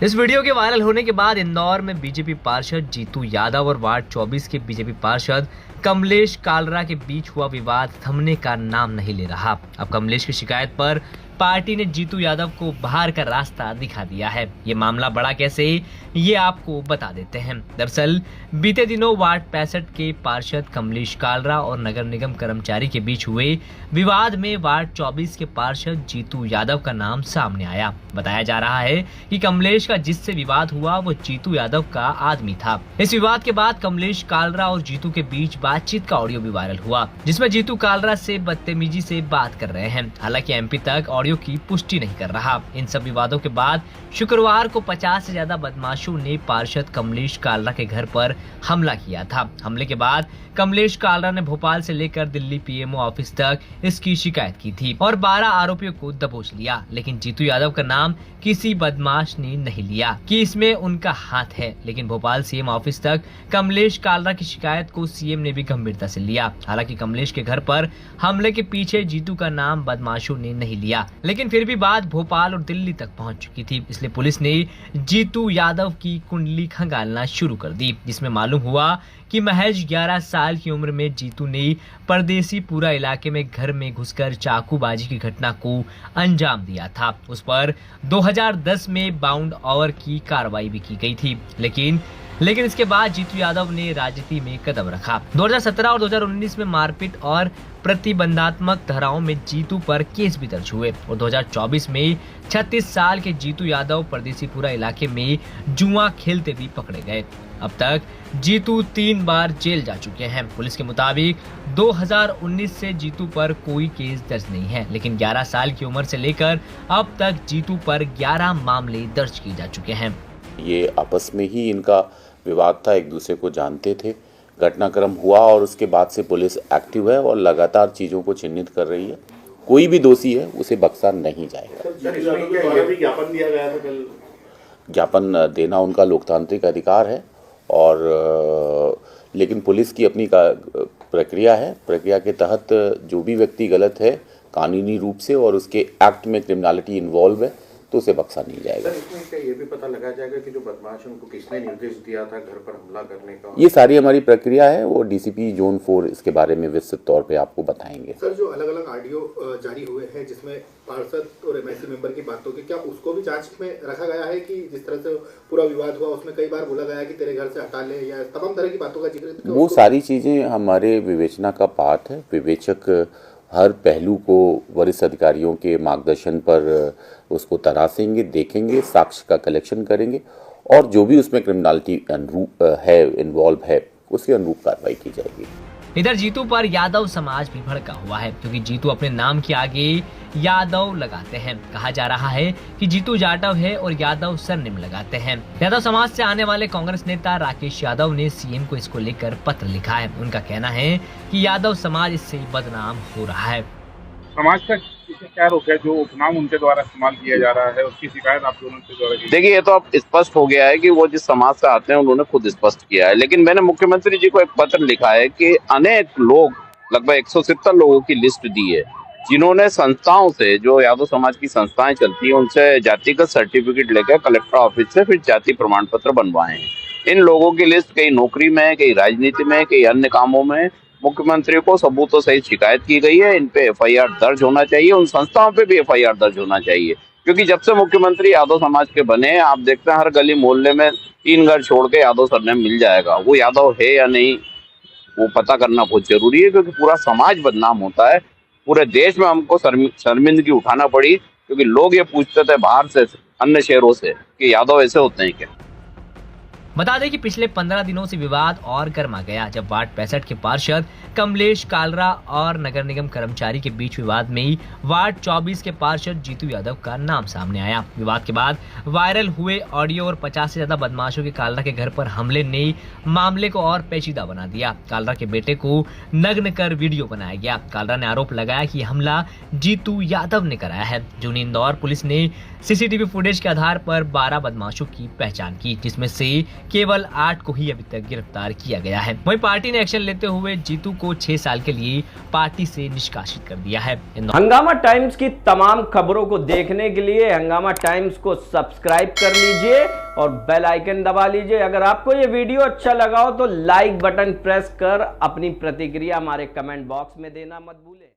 इस वीडियो के वायरल होने के बाद इंदौर में बीजेपी पार्षद जीतू यादव और वार्ड 24 के बीजेपी पार्षद कमलेश कालरा के बीच हुआ विवाद थमने का नाम नहीं ले रहा। अब कमलेश की शिकायत पर पार्टी ने जीतू यादव को बाहर का रास्ता दिखा दिया है। ये मामला बड़ा कैसे, ये आपको बता देते हैं। दरअसल बीते दिनों वार्ड 65 के पार्षद कमलेश कालरा और नगर निगम कर्मचारी के बीच हुए विवाद में वार्ड 24 के पार्षद जीतू यादव का नाम सामने आया। बताया जा रहा है कि कमलेश का जिससे विवाद हुआ वो जीतू यादव का आदमी था। इस विवाद के बाद कमलेश कालरा और जीतू के बीच बातचीत का ऑडियो भी वायरल हुआ, जिसमें जीतू कालरा से बदतमीजी से बात कर रहे हैं। हालांकि एमपी तक ऑडियो की पुष्टि नहीं कर रहा। इन सब विवादों के बाद शुक्रवार को 50 से ज्यादा बदमाशों ने पार्षद कमलेश कालरा के घर पर हमला किया था। हमले के बाद कमलेश कालरा ने भोपाल से लेकर दिल्ली पीएमओ ऑफिस तक इसकी शिकायत की थी और 12 आरोपियों को दबोच लिया। लेकिन जीतू यादव का नाम किसी बदमाश ने नहीं लिया कि इसमें उनका हाथ है। लेकिन भोपाल सीएम ऑफिस तक कमलेश कालरा की शिकायत को सीएम ने भी गंभीरता से लिया। हालांकि कमलेश के घर पर हमले के पीछे जीतू का नाम बदमाशों ने नहीं लिया, लेकिन फिर भी बात भोपाल और दिल्ली तक पहुंच चुकी थी। इसलिए पुलिस ने जीतू यादव की कुंडली खंगालना शुरू कर दी, जिसमें मालूम हुआ कि महज 11 साल की उम्र में जीतू ने परदेसी पूरा इलाके में घर में घुसकर चाकूबाजी की घटना को अंजाम दिया था। उस पर 2010 में बाउंड ओवर की कार्रवाई भी की गई थी। लेकिन इसके बाद जीतू यादव ने राजनीति में कदम रखा। 2017 और 2019 में मारपीट और प्रतिबंधात्मक धाराओं में जीतू पर केस भी दर्ज हुए और 2024 में 36 साल के जीतू यादव परदेसीपुरा इलाके में जुआ खेलते भी पकड़े गए। अब तक जीतू 3 बार जेल जा चुके हैं। पुलिस के मुताबिक 2019 से जीतू पर कोई केस दर्ज नहीं है, लेकिन 11 साल की उम्र से लेकर अब तक जीतू पर 11 मामले दर्ज किए जा चुके हैं। ये आपस में ही इनका विवाद था, एक दूसरे को जानते थे। घटनाक्रम हुआ और उसके बाद से पुलिस एक्टिव है और लगातार चीज़ों को चिन्हित कर रही है। कोई भी दोषी है उसे बख्शा नहीं जाएगा। ज्ञापन दिया गया था कल। ज्ञापन देना उनका लोकतांत्रिक अधिकार है और लेकिन पुलिस की अपनी प्रक्रिया है। प्रक्रिया के तहत जो भी व्यक्ति गलत है कानूनी रूप से और उसके एक्ट में क्रिमिनलिटी इन्वॉल्व है तो उसे बख्शा नहीं जाएगा। सर, इसमें क्या ये भी पता लगा जाएगा कि जो बदमाश उनको किसने निर्देश दिया था घर पर हमला करने का? ये सारी हमारी प्रक्रिया है, वो डीसीपी जोन 4 इसके बारे में विस्तृत तौर पे आपको बताएंगे। सर, जो अलग अलग ऑडियो जारी हुए हैं जिसमें पार्षद और एमआईसी मेंबर की बात होगी, क्या उसको भी जांच में रखा गया है कि जिस तरह से पूरा विवाद हुआ उसमें कई बार बोला गया कि तेरे घर से हटा ले या तमाम तरह की बातों का जिक्र? वो सारी चीज़ें हमारे विवेचना का पार्ट है। विवेचक हर पहलू को वरिष्ठ अधिकारियों के मार्गदर्शन पर उसको तराशेंगे, देखेंगे, साक्ष्य का कलेक्शन करेंगे और जो भी उसमें क्रिमिनलिटी इन्वॉल्व है उसके अनुरूप कार्रवाई की जाएगी। इधर जीतू पर यादव समाज भी भड़का हुआ है, क्योंकि जीतू अपने नाम के आगे यादव लगाते हैं। कहा जा रहा है कि जीतू जाटव है और यादव सरनेम लगाते हैं। यादव समाज से आने वाले कांग्रेस नेता राकेश यादव ने सीएम को इसको लेकर पत्र लिखा है। उनका कहना है कि यादव समाज इससे बदनाम हो रहा है। समाज तक क्या रोक है जो उपनाम उनके द्वारा इस्तेमाल किया जा रहा है, उसकी शिकायत आप दोनों के द्वारा की? देखिए, ये तो अब स्पष्ट हो गया है कि वो जिस समाज से आते हैं उन्होंने खुद स्पष्ट किया है। लेकिन मैंने मुख्यमंत्री जी को एक पत्र लिखा है कि अनेक लोग, लगभग 170 लोगों की लिस्ट दी है जिन्होंने संस्थाओं से, जो यादव समाज की संस्थाएं चलती हैं, उनसे जातिगत सर्टिफिकेट लेकर कलेक्टर ऑफिस से फिर जाति प्रमाण पत्र बनवाए हैं। इन लोगों की लिस्ट कई नौकरी में है, कई राजनीति में, कई अन्य कामों में। मुख्यमंत्री को सबूतों सहित शिकायत की गई है। इन पे एफआईआर दर्ज होना चाहिए, उन संस्थाओं पे भी एफआईआर दर्ज होना चाहिए, क्योंकि जब से मुख्यमंत्री यादव समाज के बने आप देखते हैं हर गली मोहल्ले में 3 घर छोड़ के यादव सरनेम मिल जाएगा। वो यादव है या नहीं वो पता करना बहुत जरूरी है, क्योंकि पूरा समाज बदनाम होता है। पूरे देश में हमको शर्मिंदगी उठाना पड़ी, क्योंकि लोग ये पूछते थे बाहर से, अन्य शहरों से, कि यादव ऐसे होते हैं क्या। बता दें कि पिछले 15 दिनों से विवाद और गर्मा गया, जब वार्ड 65 के पार्षद कमलेश कालरा और नगर निगम कर्मचारी के बीच विवाद में वार्ड 24 के पार्षद जीतू यादव का नाम सामने आया। विवाद के बाद वायरल हुए ऑडियो और 50 से ज्यादा बदमाशों के कालरा के घर पर हमले ने मामले को और पेचीदा बना दिया। कालरा के बेटे को नग्न कर वीडियो बनाया गया। कालरा ने आरोप लगाया कि हमला जीतू यादव ने कराया है। जूनी इंदौर पुलिस ने सीसीटीवी फुटेज के आधार पर 12 बदमाशों की पहचान की, जिसमें से केवल 8 को ही अभी तक गिरफ्तार किया गया है। वहीं पार्टी ने एक्शन लेते हुए जीतू को 6 साल के लिए पार्टी से निष्कासित कर दिया है। हंगामा टाइम्स की तमाम खबरों को देखने के लिए हंगामा टाइम्स को सब्सक्राइब कर लीजिए और बेल आइकन दबा लीजिए। अगर आपको ये वीडियो अच्छा लगा हो तो लाइक बटन प्रेस कर अपनी प्रतिक्रिया हमारे कमेंट बॉक्स में देना मत भूलें।